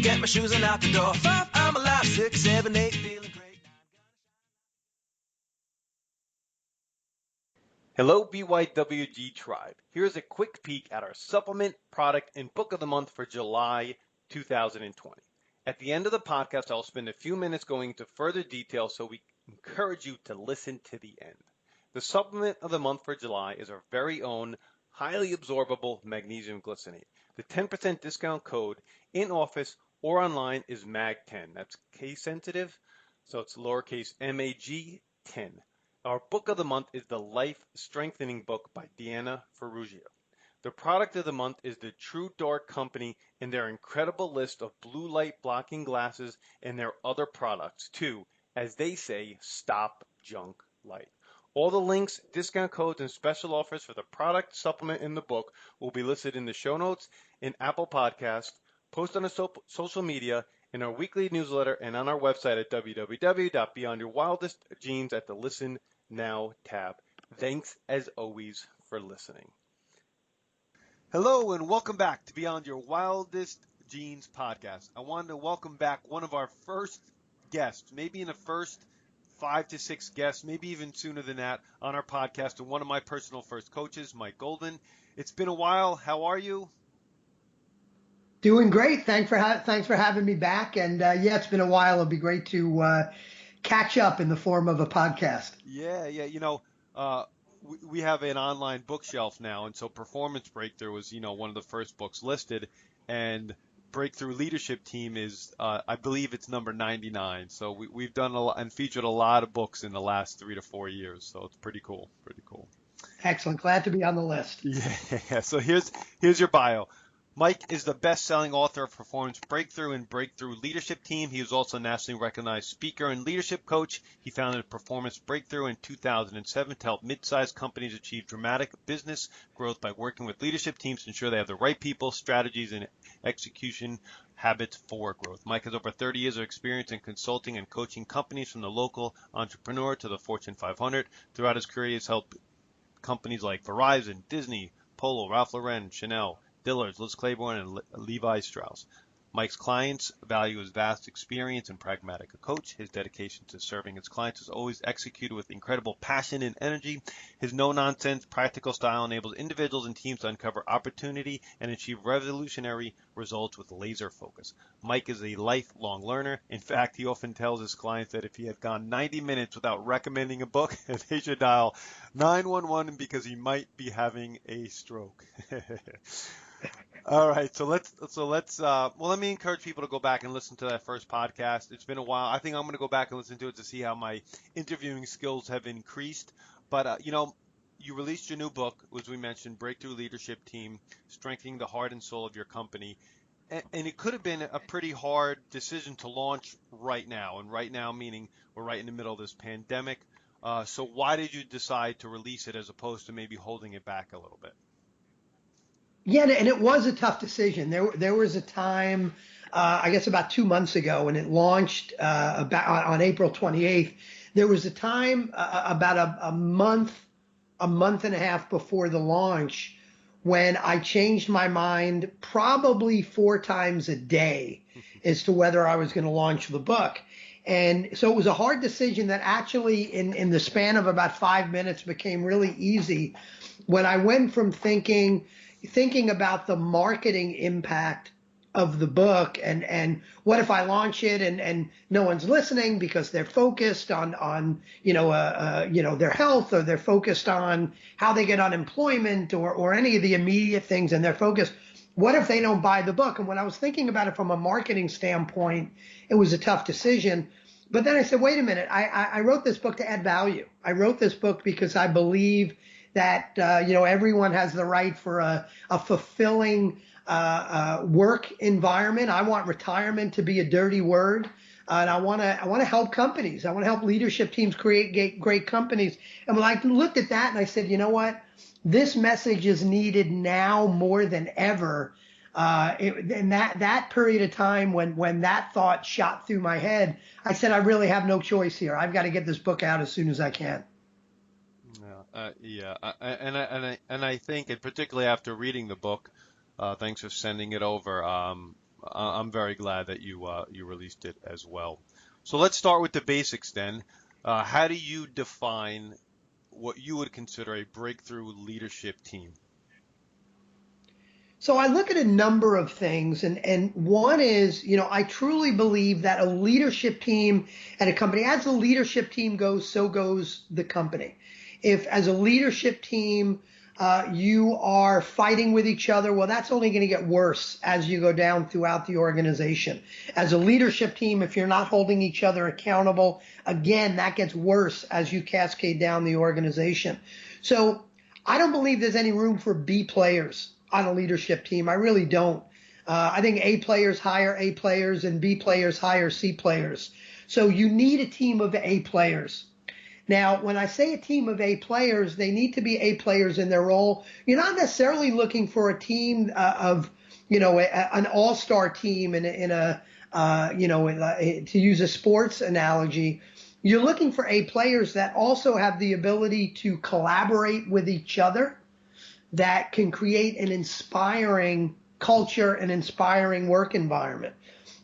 get my shoes and out the door. 5, I'm alive. 6, 7, 8, feeling great. Hello, BYWG Tribe. Here's a quick peek at our supplement, product, and book of the month for July 2020. At the end of the podcast, I'll spend a few minutes going into further detail, so we encourage you to listen to the end. The supplement of the month for July is our very own highly absorbable magnesium glycinate. The 10% discount code in office or online is MAG10. That's case sensitive, so it's lowercase MAG10. Our book of the month is the Life Strengthening book by Deanna Ferrugia. The product of the month is the TrueDark company and their incredible list of blue light blocking glasses and their other products to, as they say, stop junk light. All the links, discount codes, and special offers for the product, supplement, and the book will be listed in the show notes in Apple Podcasts, post on social media, in our weekly newsletter, and on our website at www.beyondyourwildestjeans at the Listen Now tab. Thanks as always for listening. Hello and welcome back to Beyond Your Wildest Jeans podcast. I wanted to welcome back one of our first guests, maybe in the first 5 to 6 guests, maybe even sooner than that, on our podcast, and one of my personal first coaches, Mike Goldman. It's been a while. How are you? Doing great. Thanks for having me back. And yeah, it's been a while. It'll be great to catch up in the form of a podcast. Yeah. You know, we have an online bookshelf now, and so Performance Breakthrough was, one of the first books listed, and Breakthrough Leadership Team is, I believe it's number 99. So we've done a lot and featured a lot of books in the last 3 to 4 years. So it's pretty cool. Excellent. Glad to be on the list. Yeah. So here's your bio. Mike is the best-selling author of Performance Breakthrough and Breakthrough Leadership Team. He is also a nationally recognized speaker and leadership coach. He founded Performance Breakthrough in 2007 to help mid-sized companies achieve dramatic business growth by working with leadership teams to ensure they have the right people, strategies, and execution habits for growth. Mike has over 30 years of experience in consulting and coaching companies from the local entrepreneur to the Fortune 500. Throughout his career, he has helped companies like Verizon, Disney, Polo, Ralph Lauren, Chanel, Dillard's, Liz Claiborne, and Levi Strauss. Mike's clients value his vast experience and pragmatic approach. His dedication to serving his clients is always executed with incredible passion and energy. His no-nonsense, practical style enables individuals and teams to uncover opportunity and achieve revolutionary results with laser focus. Mike is a lifelong learner. In fact, he often tells his clients that if he had gone 90 minutes without recommending a book, they should dial 911 because he might be having a stroke. All right, so let me encourage people to go back and listen to that first podcast. It's been a while. I think I'm going to go back and listen to it to see how my interviewing skills have increased. But you released your new book, as we mentioned, Breakthrough Leadership Team, Strengthening the Heart and Soul of Your Company. And it could have been a pretty hard decision to launch right now, and right now meaning we're right in the middle of this pandemic. So why did you decide to release it as opposed to maybe holding it back a little bit? Yeah, and it was a tough decision. There was a time, I guess about 2 months ago, when it launched about on April 28th. There was a time about a month and a half before the launch when I changed my mind probably 4 times a day as to whether I was going to launch the book. And so it was a hard decision that actually in the span of about 5 minutes became really easy when I went from thinking about the marketing impact of the book and what if I launch it and no one's listening because they're focused on their health, or they're focused on how they get unemployment or any of the immediate things, and they're focused. What if they don't buy the book? And when I was thinking about it from a marketing standpoint, it was a tough decision. But then I said, wait a minute, I wrote this book to add value. I wrote this book because I believe that everyone has the right for a fulfilling work environment. I want retirement to be a dirty word, and I want to help companies. I want to help leadership teams create great companies. And when I looked at that, and I said, you know what, this message is needed now more than ever. In that period of time when that thought shot through my head, I said, I really have no choice here. I've got to get this book out as soon as I can. And I think, and particularly after reading the book, thanks for sending it over. I'm very glad that you released it as well. So let's start with the basics then. How do you define what you would consider a breakthrough leadership team? So I look at a number of things, and one is, I truly believe that a leadership team at a company, as the leadership team goes, so goes the company. If as a leadership team, you are fighting with each other, well, that's only going to get worse as you go down throughout the organization. As a leadership team, if you're not holding each other accountable, again, that gets worse as you cascade down the organization. So I don't believe there's any room for B players on a leadership team. I really don't. I think A players hire A players and B players hire C players. So you need a team of A players. Now, when I say a team of A players, they need to be A players in their role. You're not necessarily looking for a team of, an all-star team to use a sports analogy. You're looking for A players that also have the ability to collaborate with each other, that can create an inspiring culture, an inspiring work environment.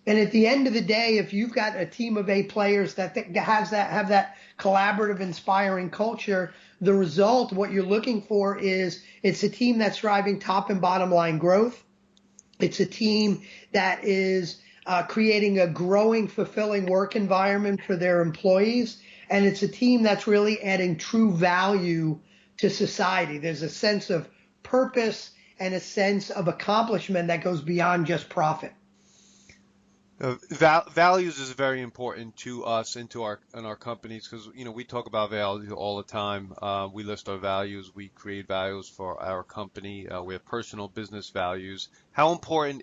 And at the end of the day, if you've got a team of A players that have that collaborative, inspiring culture, the result, what you're looking for is it's a team that's driving top and bottom line growth. It's a team that is creating a growing, fulfilling work environment for their employees. And it's a team that's really adding true value to society. There's a sense of purpose and a sense of accomplishment that goes beyond just profit. Values is very important to us and to our companies because we talk about values all the time. We list our values. We create values for our company. We have personal business values. How important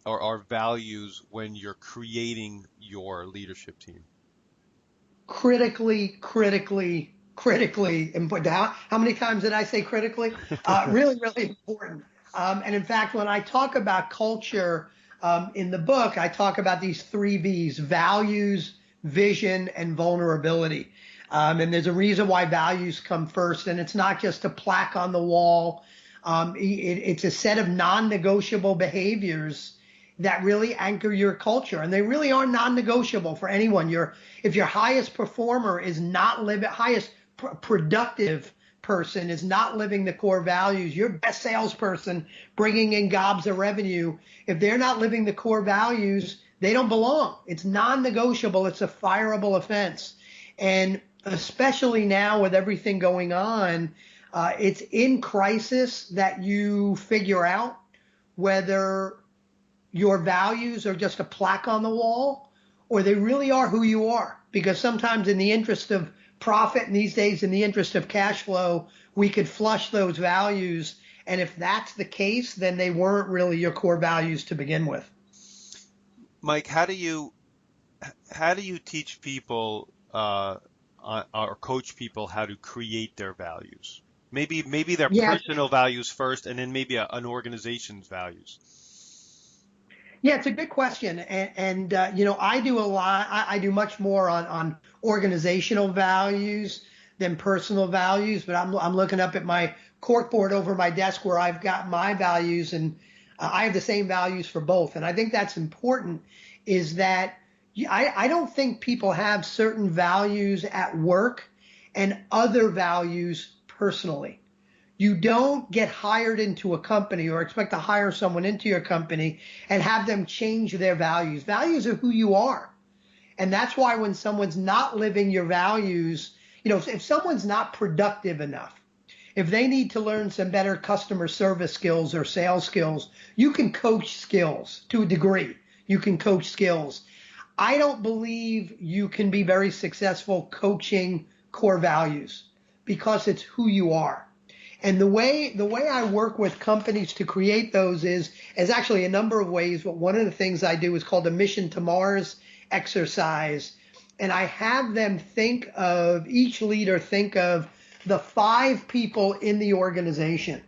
are our values when you're creating your leadership team? Critically important. How many times did I say critically? Really, really important. And in fact, when I talk about culture in the book, I talk about these 3 V's: values, vision, and vulnerability. And there's a reason why values come first. And it's not just a plaque on the wall. It's a set of non-negotiable behaviors that really anchor your culture. And they really are non-negotiable for anyone. If your highest performer is not highest productive person is not living the core values, your best salesperson bringing in gobs of revenue, if they're not living the core values, they don't belong. It's non-negotiable. It's a fireable offense. And especially now with everything going on, it's in crisis that you figure out whether your values are just a plaque on the wall or they really are who you are. Because sometimes in the interest of profit and these days in the interest of cash flow, we could flush those values. And if that's the case, then they weren't really your core values to begin with. Mike, how do you teach people or coach people how to create their values? Maybe their personal values first, and then maybe an organization's values. Yeah, it's a good question. And I do a lot. I do much more on organizational values than personal values. But I'm looking up at my corkboard over my desk where I've got my values, and I have the same values for both. And I think that's important, is that I don't think people have certain values at work and other values personally. You don't get hired into a company or expect to hire someone into your company and have them change their values. Values are who you are. And that's why when someone's not living your values, if someone's not productive enough, if they need to learn some better customer service skills or sales skills, you can coach skills to a degree. You can coach skills. I don't believe you can be very successful coaching core values because it's who you are. And the way I work with companies to create those is actually a number of ways. But one of the things I do is called a Mission to Mars exercise. And I have them each leader think of the 5 people in the organization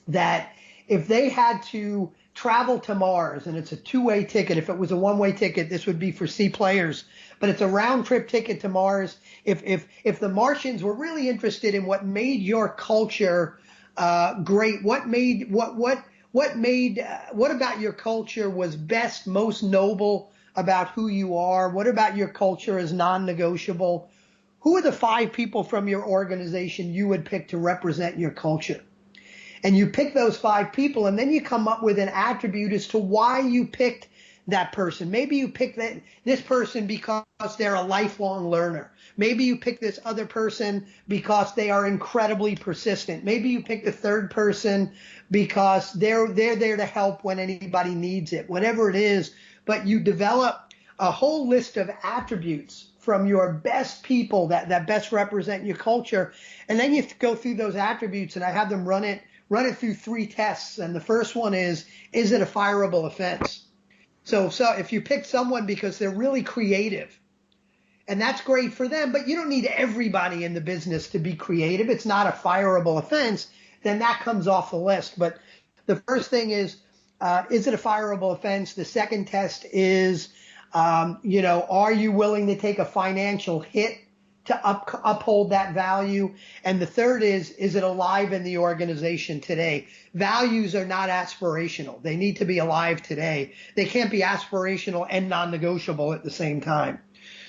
that if they had to travel to Mars, and it's a 2-way ticket. If it was a 1-way ticket, this would be for C players, but it's a round trip ticket to Mars. If the Martians were really interested in what made your culture great, what what about your culture was best, most noble about who you are? What about your culture is non-negotiable? Who are the 5 people from your organization you would pick to represent your culture? And you pick those 5 people, and then you come up with an attribute as to why you picked that person. Maybe you pick this person because they're a lifelong learner. Maybe you pick this other person because they are incredibly persistent. Maybe you pick the third person because they're there to help when anybody needs it. Whatever it is, but you develop a whole list of attributes from your best people that best represent your culture, and then you go through those attributes, and I have them run it through 3 tests. And the first one is it a fireable offense? So if you pick someone because they're really creative, and that's great for them, but you don't need everybody in the business to be creative. It's not a fireable offense, then that comes off the list. But the first thing is it a fireable offense? The second test is, are you willing to take a financial hit to uphold that value? And the third is it alive in the organization today? Values are not aspirational. They need to be alive today. They can't be aspirational and non-negotiable at the same time.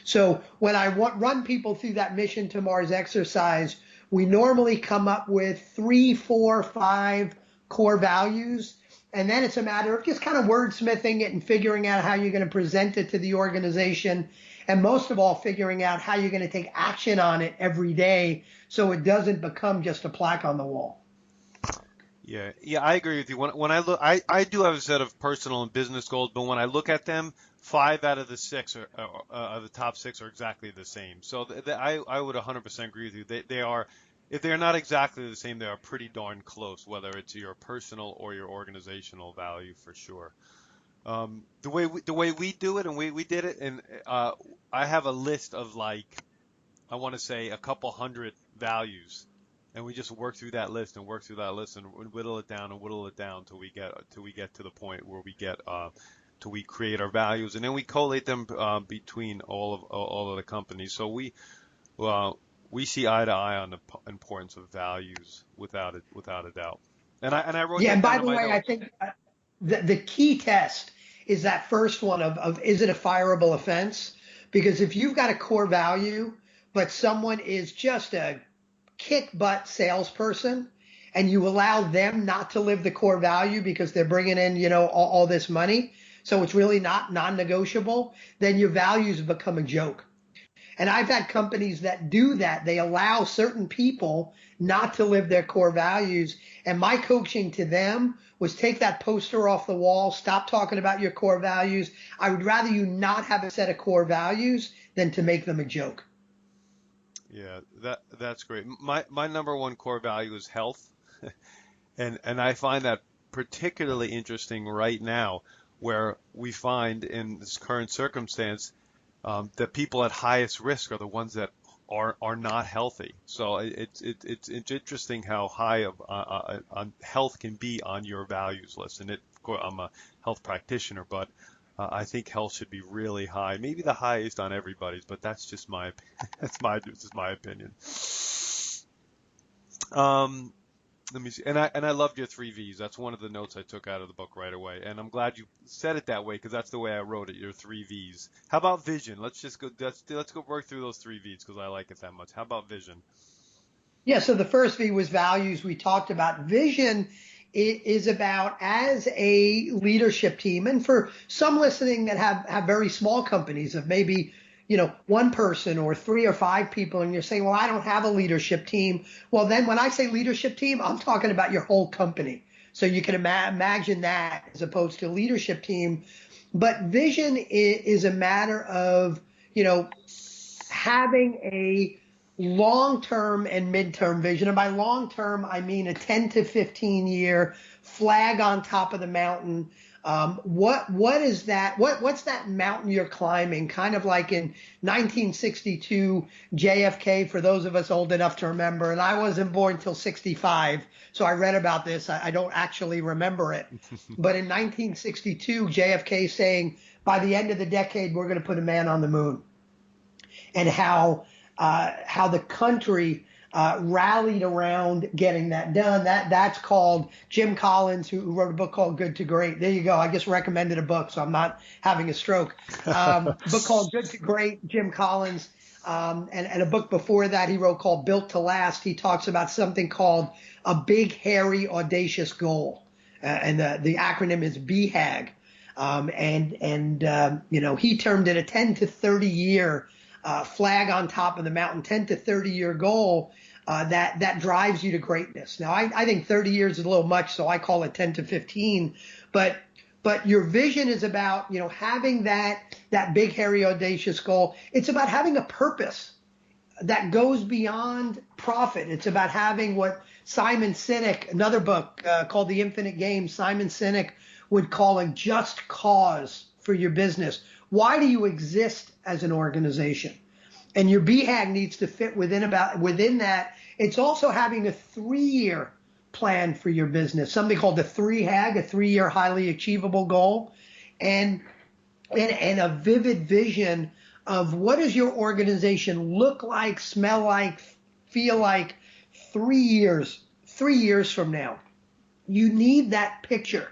So when I run people through that Mission to Mars exercise, we normally come up with 3, 4, 5 core values. And then it's a matter of just kind of wordsmithing it and figuring out how you're going to present it to the organization. And most of all, figuring out how you're going to take action on it every day so it doesn't become just a plaque on the wall. Yeah, I agree with you. When I look, I do have a set of personal and business goals, but when I look at them, 5 out of the 6 are the top 6 are exactly the same. So I would 100% agree with you. They are, if they're not exactly the same, they are pretty darn close, whether it's your personal or your organizational value for sure. The way we do it, and we did it, and I have a list of I want to say a couple hundred values, and we just work through that list and whittle it down till we get to the point where till we create our values, and then we collate them between all of the companies. So we see eye to eye on the importance of values without a doubt. And I wrote Yeah, that and by down the in my way, notes. I think the key test is that first one of is it a fireable offense? Because if you've got a core value, but someone is just a kick butt salesperson, and you allow them not to live the core value because they're bringing in, all this money, so it's really not non-negotiable, then your values become a joke. And I've had companies that do that. They allow certain people not to live their core values. And my coaching to them was take that poster off the wall, stop talking about your core values. I would rather you not have a set of core values than to make them a joke. Yeah, that's great. My number one core value is health. And I find that particularly interesting right now, where we find in this current circumstance that people at highest risk are the ones that are not healthy. So it's interesting how high on health can be on your values list. And I'm a health practitioner, but I think health should be really high, maybe the highest on everybody's, but that's just my opinion. Let me see. And I loved your 3 V's. That's one of the notes I took out of the book right away. And I'm glad you said it that way, because that's the way I wrote it, your 3 V's. How about vision? Let's go work through those 3 V's because I like it that much. How about vision? Yeah, so the first V was values. We talked about vision is about, as a leadership team, and for some listening that have very small companies of maybe, one person or 3 or 5 people, and you're saying, well, I don't have a leadership team. Well, then when I say leadership team, I'm talking about your whole company. So you can imagine that as opposed to leadership team. But vision is a matter of, having a long-term and mid-term vision. And by long-term, I mean a 10 to 15 year flag on top of the mountain. What is that? What's that mountain you're climbing? Kind of like in 1962, JFK, for those of us old enough to remember, and I wasn't born till 65, so I read about this. I don't actually remember it. But in 1962, JFK saying, by the end of the decade, we're going to put a man on the moon. And how the country rallied around getting that done. That's called Jim Collins, who wrote a book called Good to Great. There you go. I just recommended a book, so I'm not having a stroke. Book called Good to Great, Jim Collins. And a book before that he wrote called Built to Last. He talks about something called a big, hairy, audacious goal. And the acronym is BHAG. He termed it a 10 to 30 year flag on top of the mountain, 10 to 30 year goal that drives you to greatness. Now, I think 30 years is a little much, so I call it 10 to 15. But your vision is about, having that big, hairy, audacious goal. It's about having a purpose that goes beyond profit. It's about having what Simon Sinek, another book called The Infinite Game, Simon Sinek would call a just cause for your business. Why do you exist as an organization? And your BHAG needs to fit within that. It's also having a 3-year plan for your business, something called the 3HAG, a 3-year highly achievable goal, and a vivid vision of what does your organization look like, smell like, feel like 3 years from now. You need that picture.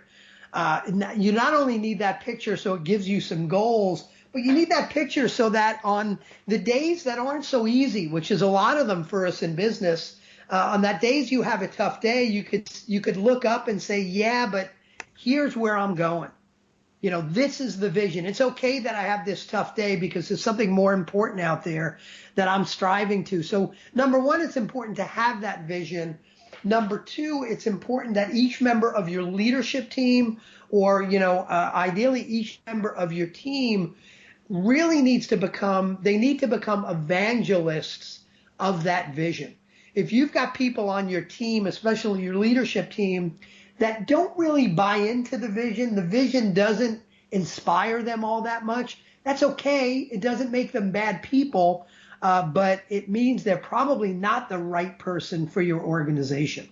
You not only need that picture so it gives you some goals, but you need that picture so that on the days that aren't so easy, which is a lot of them for us in business, on that days you have a tough day, you could look up and say, yeah, but here's where I'm going. This is the vision. It's okay that I have this tough day because there's something more important out there that I'm striving to. So number one, it's important to have that vision. Number two, it's important that each member of your leadership team or, ideally each member of your team really needs to become evangelists of that vision. If you've got people on your team, especially your leadership team, that don't really buy into the vision doesn't inspire them all that much, that's okay. It doesn't make them bad people, but it means they're probably not the right person for your organization.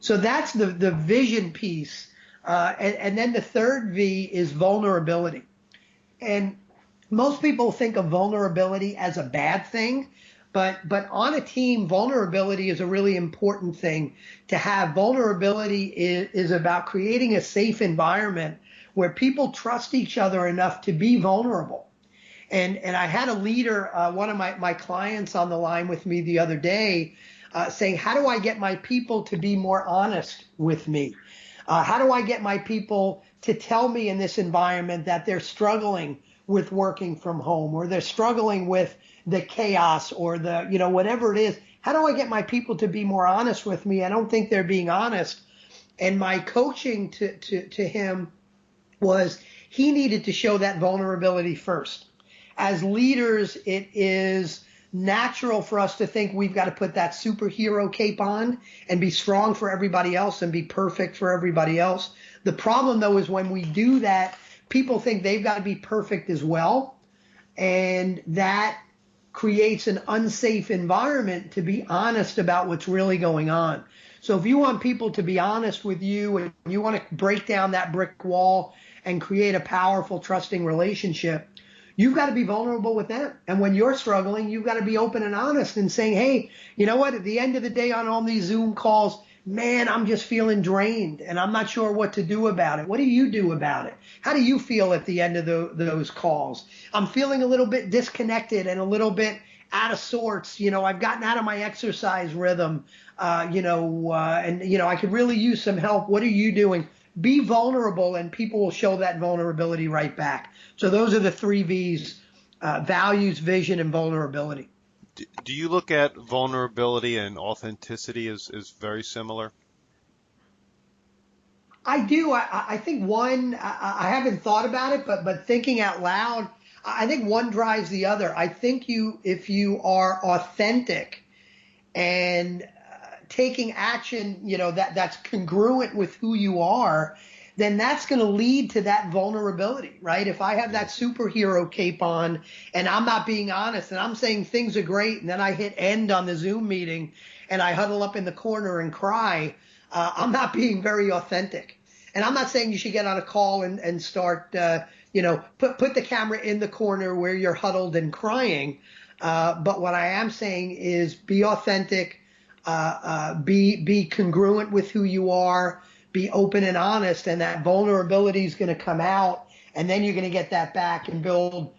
So that's the vision piece. And then the third V is vulnerability. And most people think of vulnerability as a bad thing, but on a team, vulnerability is a really important thing to have. Vulnerability is about creating a safe environment where people trust each other enough to be vulnerable. And I had a leader, one of my clients on the line with me the other day, saying, how do I get my people to be more honest with me? How do I get my people to tell me in this environment that they're struggling with working from home, or they're struggling with the chaos, or the, whatever it is? How do I get my people to be more honest with me? I don't think they're being honest. And my coaching to him was he needed to show that vulnerability first. As leaders, it is natural for us to think we've got to put that superhero cape on and be strong for everybody else and be perfect for everybody else. The problem, though, is when we do that, people think they've got to be perfect as well. And that creates an unsafe environment to be honest about what's really going on. So if you want people to be honest with you and you want to break down that brick wall and create a powerful, trusting relationship, you've got to be vulnerable with them. And when you're struggling, you've got to be open and honest and saying, hey, you know what? At the end of the day on all these Zoom calls, man, I'm just feeling drained and I'm not sure what to do about it. What do you do about it? How do you feel at the end of those calls? I'm feeling a little bit disconnected and a little bit out of sorts. I've gotten out of my exercise rhythm, I could really use some help. What are you doing? Be vulnerable, and people will show that vulnerability right back. So those are the 3 V's, values, vision, and vulnerability. Do you look at vulnerability and authenticity as very similar? I do. I think one, I haven't thought about it, but thinking out loud, I think one drives the other. I think if you are authentic and taking action, that's congruent with who you are, then that's going to lead to that vulnerability, right? If I have that superhero cape on and I'm not being honest and I'm saying things are great and then I hit end on the Zoom meeting and I huddle up in the corner and cry, I'm not being very authentic. And I'm not saying you should get on a call and start, put the camera in the corner where you're huddled and crying. But what I am saying is be authentic. be congruent with who you are, be open and honest, and that vulnerability is going to come out, and then you're going to get that back and build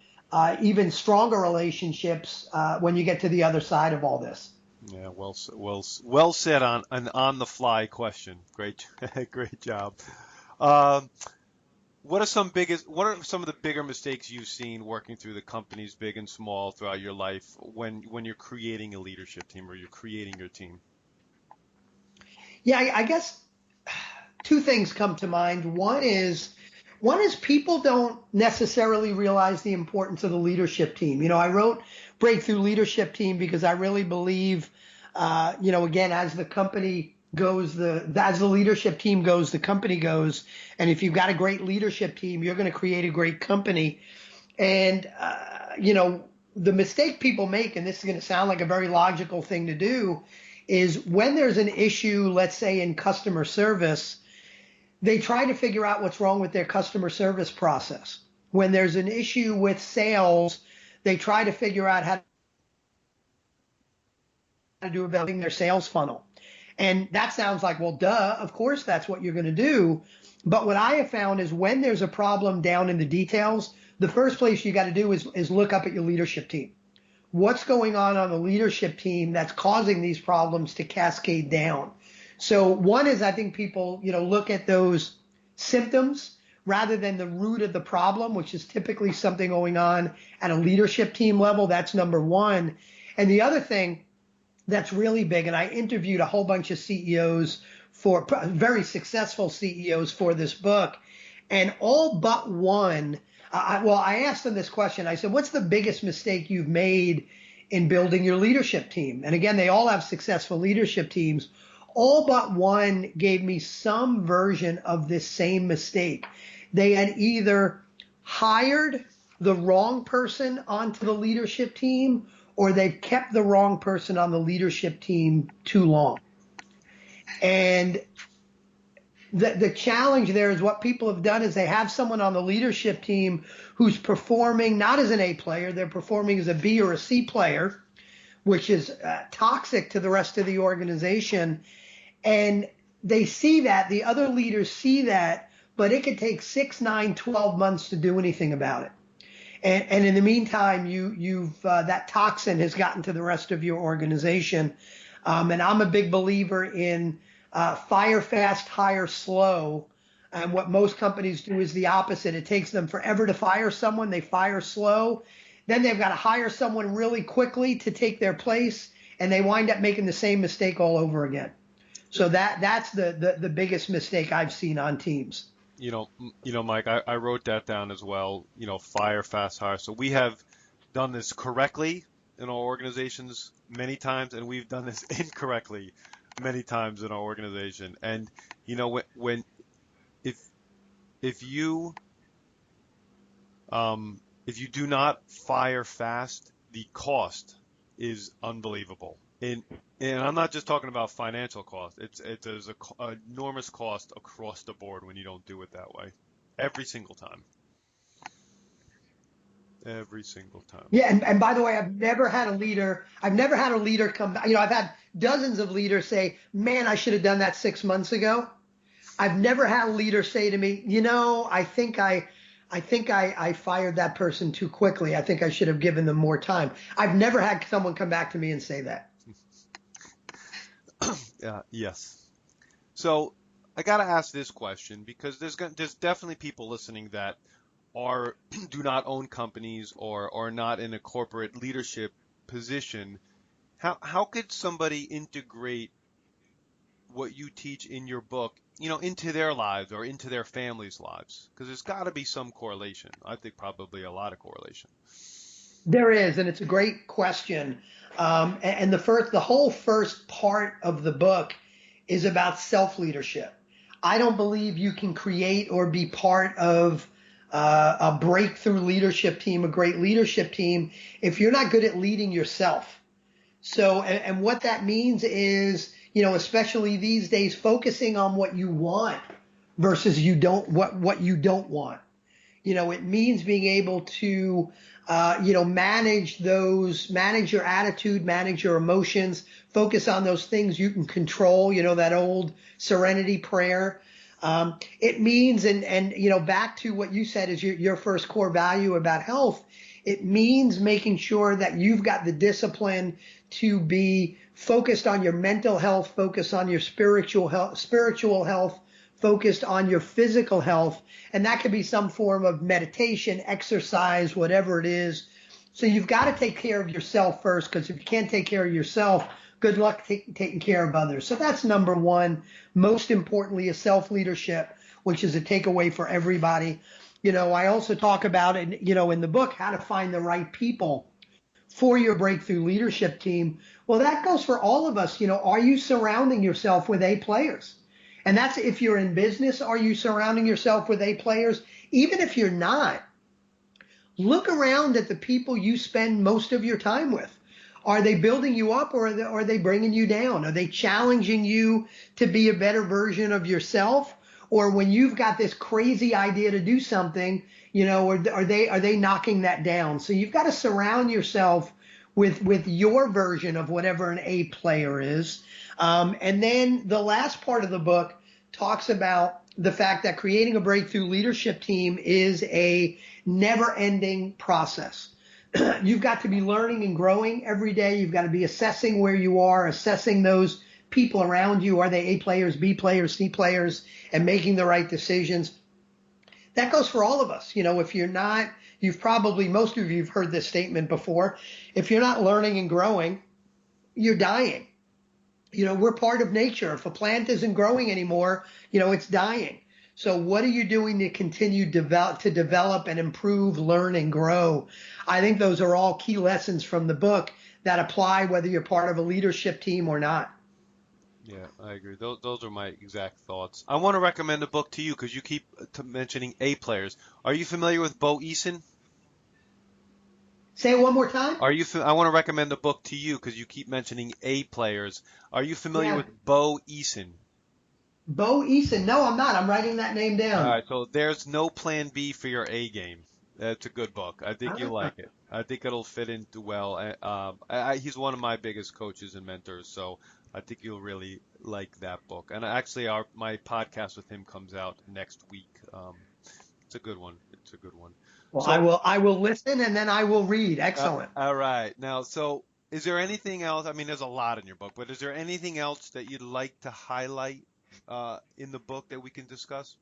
even stronger relationships when you get to the other side of all this. Yeah, well said on an on the fly question. Great, great job. Um, what are some of the bigger mistakes you've seen working through the companies, big and small, throughout your life when you're creating a leadership team or you're creating your team? Yeah, I guess two things come to mind. One is people don't necessarily realize the importance of the leadership team. I wrote Breakthrough Leadership Team because I really believe, again, as the company goes, as the leadership team goes, the company goes. And if you've got a great leadership team, you're going to create a great company. And, the mistake people make, and this is going to sound like a very logical thing to do, is when there's an issue, let's say in customer service, they try to figure out what's wrong with their customer service process. When there's an issue with sales, they try to figure out how to do about their sales funnel. And that sounds like, well, duh, of course that's what you're going to do. But what I have found is when there's a problem down in the details, the first place you got to do is look up at your leadership team. What's going on the leadership team that's causing these problems to cascade down? So one is I think people, look at those symptoms rather than the root of the problem, which is typically something going on at a leadership team level. That's number one. And the other thing that's really big, and I interviewed a whole bunch of CEOs very successful CEOs for this book, and all but one, I asked them this question. I said, what's the biggest mistake you've made in building your leadership team? And again, they all have successful leadership teams. All but one gave me some version of this same mistake. They had either hired the wrong person onto the leadership team, or they've kept the wrong person on the leadership team too long. And the challenge there is what people have done is they have someone on the leadership team who's performing not as an A player, they're performing as a B or a C player, which is toxic to the rest of the organization. And they see that, the other leaders see that, but it could take 6, 9, 12 months to do anything about it. And in the meantime, you've that toxin has gotten to the rest of your organization. And I'm a big believer in fire fast, hire slow. And what most companies do is the opposite. It takes them forever to fire someone. They fire slow. Then they've got to hire someone really quickly to take their place, and they wind up making the same mistake all over again. So that's the biggest mistake I've seen on teams. Mike, I wrote that down as well. Fire fast, hire. So we have done this correctly in our organizations many times, and we've done this incorrectly many times in our organization. And if you do not fire fast, the cost is unbelievable. And I'm not just talking about financial cost. There's an enormous cost across the board when you don't do it that way. Every single time. Every single time. Yeah, and by the way, I've never had a leader come back. I've had dozens of leaders say, man, I should have done that 6 months ago. I've never had a leader say to me, I think I fired that person too quickly. I think I should have given them more time. I've never had someone come back to me and say that. Yes. So I got to ask this question because there's definitely people listening that do not own companies or are not in a corporate leadership position. How could somebody integrate what you teach in your book, into their lives or into their families' lives? Because there's got to be some correlation. I think probably a lot of correlation. There is, and it's a great question. And the whole first part of the book is about self-leadership. I don't believe you can create or be part of a breakthrough leadership team, a great leadership team, if you're not good at leading yourself. So, and what that means is, especially these days, focusing on what you want versus what you don't want. It means being able to, manage your attitude, manage your emotions, focus on those things you can control, that old serenity prayer. It means, and back to what you said is your first core value about health. It means making sure that you've got the discipline to be focused on your mental health, focused on your spiritual health, focused on your physical health. And that could be some form of meditation, exercise, whatever it is. So you've got to take care of yourself first, because if you can't take care of yourself, good luck taking care of others. So that's number one. Most importantly is self-leadership, which is a takeaway for everybody. I also talk about it, in the book, how to find the right people for your breakthrough leadership team. Well, that goes for all of us. Are you surrounding yourself with A players? And that's if you're in business, are you surrounding yourself with A players? Even if you're not, look around at the people you spend most of your time with. Are they building you up, or are they bringing you down? Are they challenging you to be a better version of yourself? Or when you've got this crazy idea to do something, are they knocking that down? So you've got to surround yourself with your version of whatever an A player is. And then the last part of the book talks about the fact that creating a breakthrough leadership team is a never-ending process. You've got to be learning and growing every day. You've got to be assessing where you are, assessing those people around you. Are they A players, B players, C players, and making the right decisions? That goes for all of us. If you're not, most of you have heard this statement before. If you're not learning and growing, you're dying. We're part of nature. If a plant isn't growing anymore, it's dying. So what are you doing to continue to develop and improve, learn, and grow? I think those are all key lessons from the book that apply whether you're part of a leadership team or not. Yeah, I agree. Those are my exact thoughts. I want to recommend a book to you because you keep mentioning A players. Are you familiar with Bo Eason? Say it one more time. I want to recommend a book to you because you keep mentioning A players. Are you familiar with Bo Eason? Bo Eason? No, I'm not. I'm writing that name down. All right, so there's no plan B for your A game. It's a good book. I think you'll like it. I think it'll fit into well. He's one of my biggest coaches and mentors, so I think you'll really like that book. And actually, my podcast with him comes out next week. It's a good one. Well, So, I will listen, and then I will read. Excellent. All right. Now, so is there anything else? I mean, there's a lot in your book, but is there anything else that you'd like to highlight in the book that we can discuss?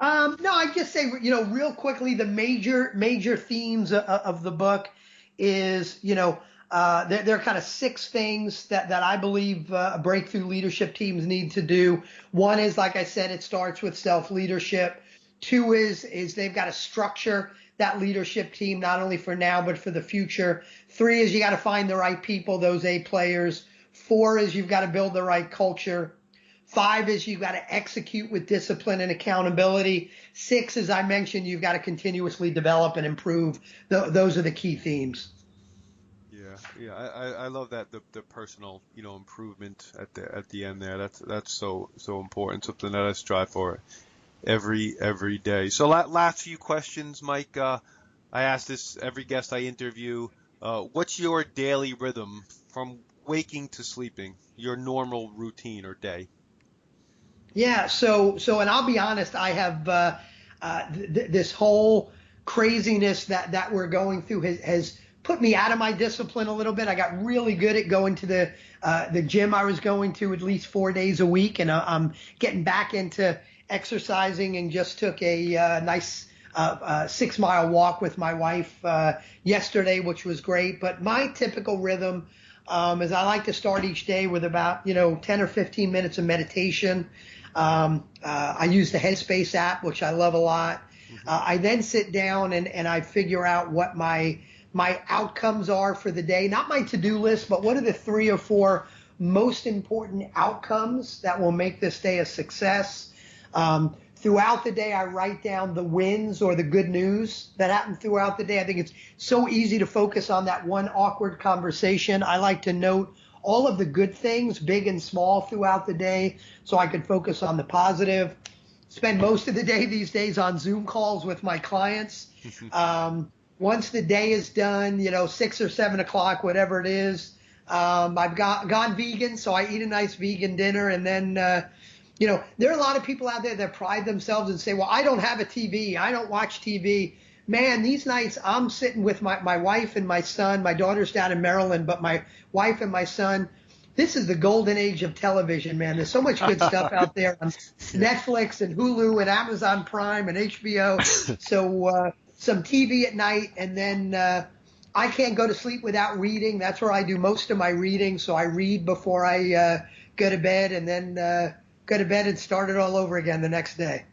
No, I just say, real quickly, the major themes of the book is, there are kind of 6 things that I believe breakthrough leadership teams need to do. One is, like I said, it starts with self-leadership. 2 is they've got to structure that leadership team, not only for now, but for the future. 3 is you got to find the right people, those A players. 4 is you've got to build the right culture. 5 is you've got to execute with discipline and accountability. 6, as I mentioned, you've got to continuously develop and improve. Those are the key themes. Yeah, I love that the personal improvement at the end there. That's so important. Something that I strive for every day. So last few questions, Mike. I ask this every guest I interview. What's your daily rhythm from waking to sleeping? Your normal routine or day? Yeah. So, and I'll be honest, I have this whole craziness that we're going through has put me out of my discipline a little bit. I got really good at going to the gym I was going to at least 4 days a week, and I'm getting back into exercising, and just took a nice 6-mile walk with my wife yesterday, which was great. But my typical rhythm is I like to start each day with about 10 or 15 minutes of meditation. I use the Headspace app, which I love a lot. I then sit down and I figure out what my outcomes are for the day. Not my to-do list, but what are the 3 or 4 most important outcomes that will make this day a success. Throughout the day, I write down the wins or the good news that happened throughout the day. I think it's so easy to focus on that one awkward conversation. I like to note all of the good things, big and small, throughout the day, so I could focus on the positive. spend most of the day these days on Zoom calls with my clients. Once the day is done, 6 or 7 o'clock, whatever it is, I've gone vegan, so I eat a nice vegan dinner, and then, there are a lot of people out there that pride themselves and say, well, I don't have a TV, I don't watch TV. Man, these nights I'm sitting with my wife and my son. My daughter's down in Maryland, but my wife and my son, this is the golden age of television, man. There's so much good stuff out there on Netflix and Hulu and Amazon Prime and HBO. So some TV at night, and then I can't go to sleep without reading. That's where I do most of my reading. So I read before I go to bed, and then go to bed and start it all over again the next day.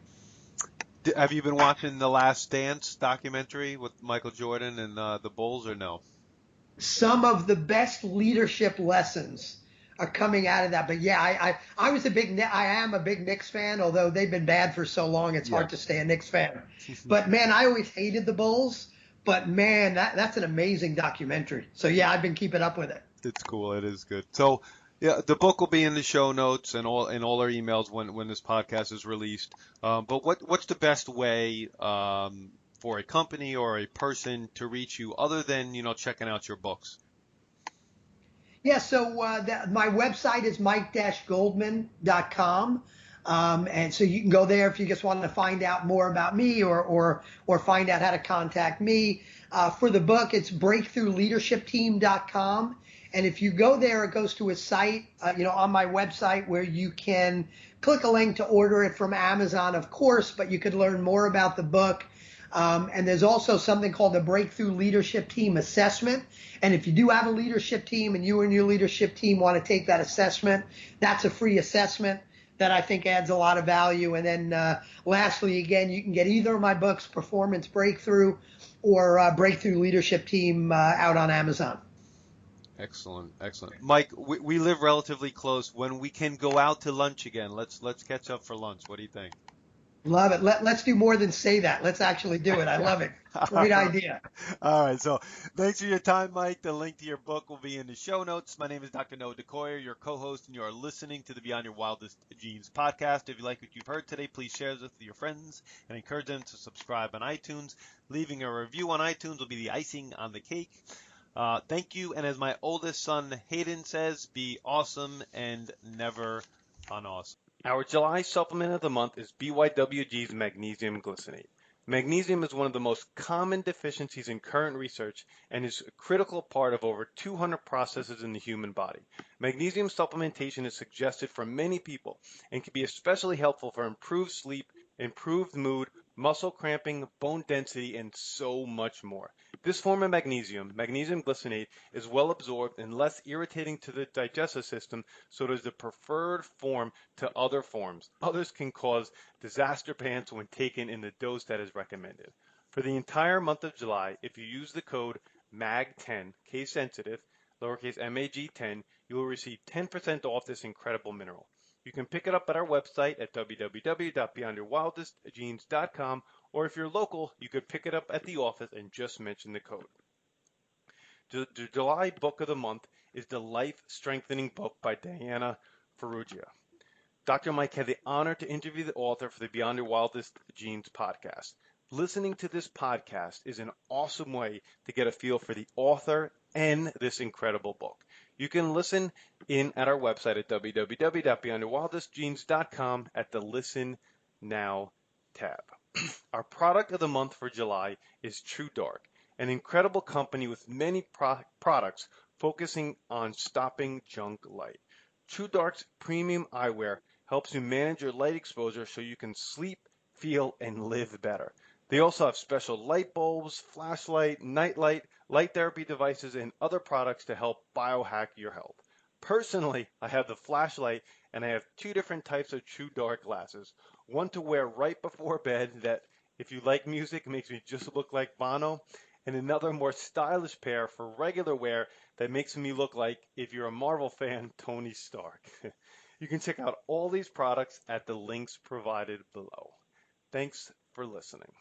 Have you been watching the Last Dance documentary with Michael Jordan and the Bulls, or no? Some of the best leadership lessons are coming out of that. But yeah, I am a big Knicks fan, although they've been bad for so long, it's hard to stay a Knicks fan. But man, I always hated the Bulls. But man, that's an amazing documentary. So yeah, I've been keeping up with it. It's cool. It is good. So yeah, the book will be in the show notes and all our emails when this podcast is released. But what's the best way for a company or a person to reach you other than checking out your books? Yeah, so my website is mike-goldman.com. And so you can go there if you just want to find out more about me or find out how to contact me. For the book, it's breakthroughleadershipteam.com. And if you go there, it goes to a site, on my website where you can click a link to order it from Amazon, of course, but you could learn more about the book. And there's also something called the Breakthrough Leadership Team Assessment. And if you do have a leadership team and you and your leadership team want to take that assessment, that's a free assessment that I think adds a lot of value. And then lastly, again, you can get either of my books, Performance Breakthrough or Breakthrough Leadership Team, out on Amazon. Excellent. Mike, we live relatively close. When we can go out to lunch again, let's catch up for lunch. What do you think? Love it. Let's do more than say that. Let's actually do it. I love it. Great idea. All right. So thanks for your time, Mike. The link to your book will be in the show notes. My name is Dr. Noah DeCoyer, your co-host, and you are listening to the Beyond Your Wildest Dreams podcast. If you like what you've heard today, please share this with your friends and encourage them to subscribe on iTunes. Leaving a review on iTunes will be the icing on the cake. Thank you. And as my oldest son, Hayden, says, be awesome and never unawesome. Our July supplement of the month is BYWG's magnesium glycinate. Magnesium is one of the most common deficiencies in current research and is a critical part of over 200 processes in the human body. Magnesium supplementation is suggested for many people and can be especially helpful for improved sleep, improved mood, muscle cramping, bone density, and so much more. This form of magnesium glycinate, is well absorbed and less irritating to the digestive system, so it is the preferred form to other forms. Others can cause disaster pants when taken in the dose that is recommended. For the entire month of July, if you use the code MAG10, case sensitive, lowercase MAG10, you will receive 10% off this incredible mineral. You can pick it up at our website at www.beyondyourwildestgenes.com, or if you're local, you could pick it up at the office and just mention the code. The July book of the month is the Life Strengthening Book by Diana Ferrugia. Dr. Mike had the honor to interview the author for the Beyond Your Wildest Genes podcast. Listening to this podcast is an awesome way to get a feel for the author and this incredible book. You can listen in at our website at www.beyondyourwildestgenes.com at the Listen Now tab. Our product of the month for July is TrueDark, an incredible company with many products focusing on stopping junk light. TrueDark's premium eyewear helps you manage your light exposure so you can sleep, feel, and live better. They also have special light bulbs, flashlight, nightlight, light therapy devices, and other products to help biohack your health. Personally, I have the flashlight, and I have two different types of TrueDark glasses. One to wear right before bed that, if you like music, makes me just look like Bono, and another more stylish pair for regular wear that makes me look like, if you're a Marvel fan, Tony Stark. You can check out all these products at the links provided below. Thanks for listening.